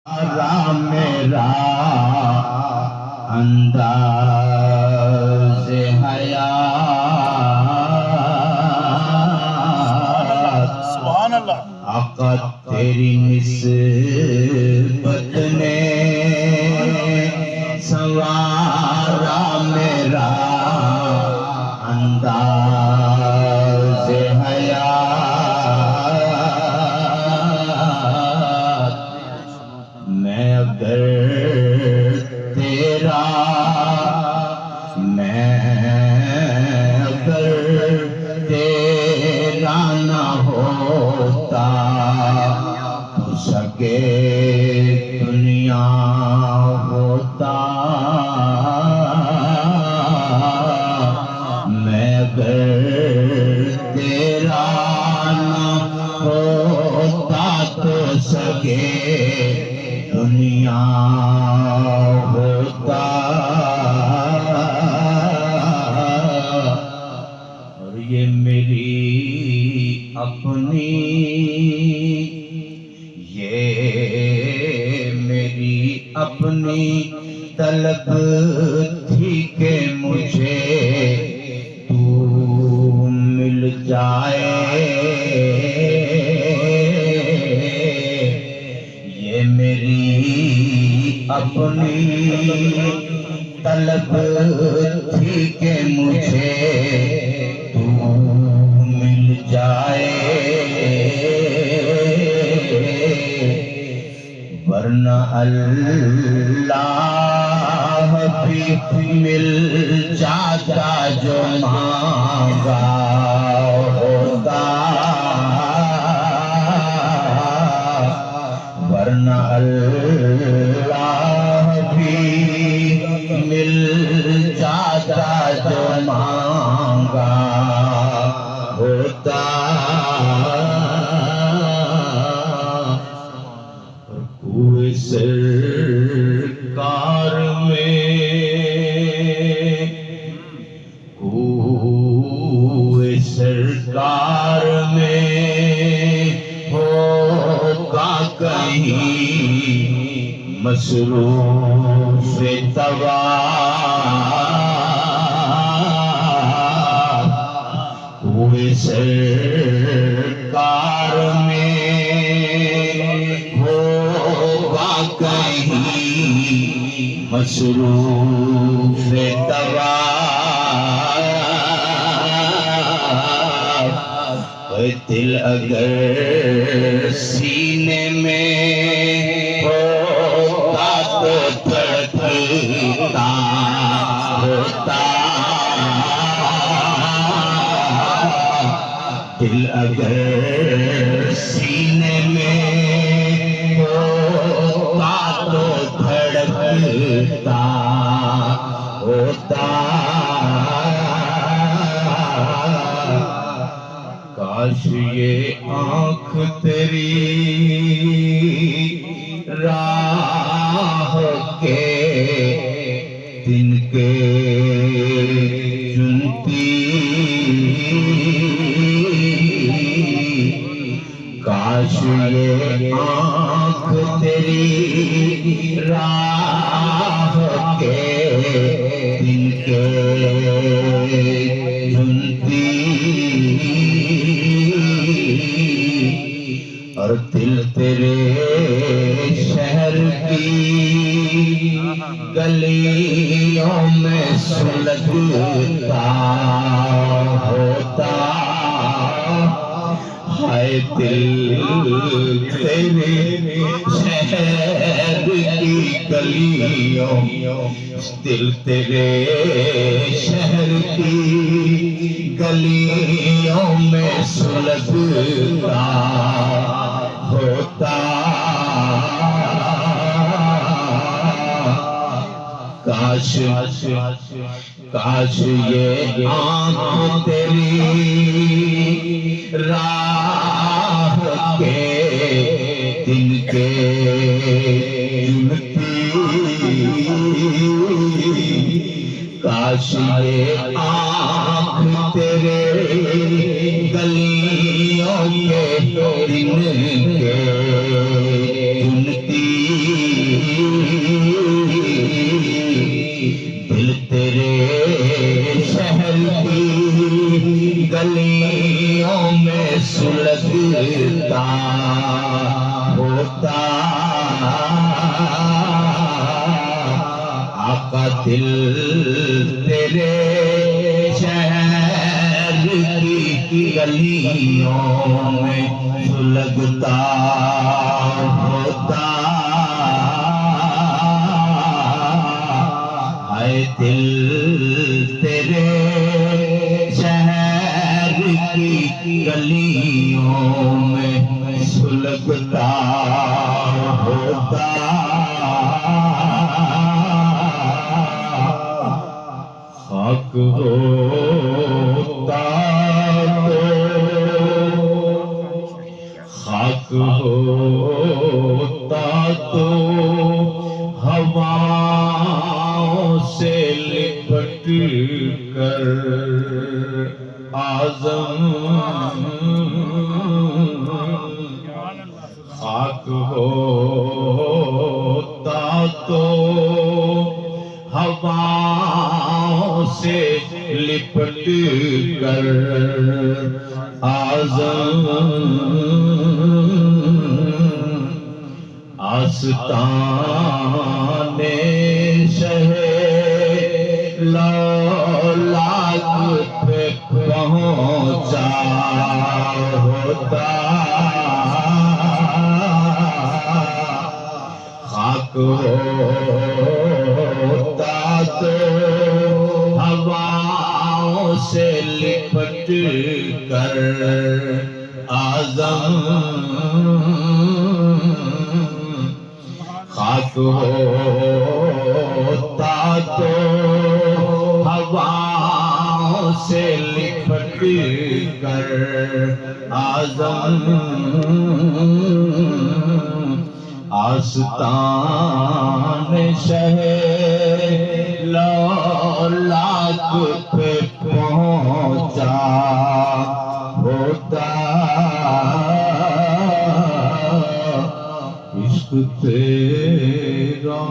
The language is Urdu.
میرا انداز حیات سبحان اللہ آقا تیری نسبت نے سوارا میرا انداز حیات میں اگر تیرا نہ ہوتا تو سگے دنیا ہوتا میں اگر تیرا نہ ہوتا تو سگے دنیا ہوتا اور یہ میری اپنی طلب تھی کہ مجھے تو مل جائے یہ میری اپنی طلب تھی کہ مجھے تو مل جائے ورنہ اللہ بھی مل جاتا جو مانگا ہوتا ورنہ اللہ بھی مل جاتا جو مانگا ہوتا کوئی سرکار میں ہوگا کہیں مصروف طواف کوئی سرکار میں ہوگا کہیں مصروف طواف دل اگر سینے میں ہوتا تو دھڑکتا ہوتا دل اگر سینے میں ہوتا تو دھڑکتا ہوتا کاش یہ آنکھ تیری راہ کے دن کے چنتی کاش یہ آنکھ تیری راہ کے دن کے چنتی اور دل تیرے شہر کی گلیوں میں سلگتا ہوتا ہائے دل تیرے شہر کی گلیوں دل تیرے شہر کی گلیوں میں سلگتا ہوتا کاش یہ آنکھ تیری راہ کے دن کے چنتی کاش یہ آنکھ تیرے گلیوں کے دن کے چنتی دل تیرے شہر کی گلیوں میں سلگتا ہوتا ہے دل تیرے شہر کی گلیوں میں سلگتا ہوتا خاک ہوتا خاک ہوتا تو ہواؤں سے لپٹ کر اعظم خاک ہوتا تو ہواؤں سے لپٹ کر اعظم آستان شہ لولاک پہ پہنچا ہوتا خاک ہوتا تو ہواؤں سے لپٹ کر اعظم خاک ہوتا تو ہواؤں سے لپٹ کر اعظم آستان شہ لولاک پہ پہنچا ہوتا عشق تیرا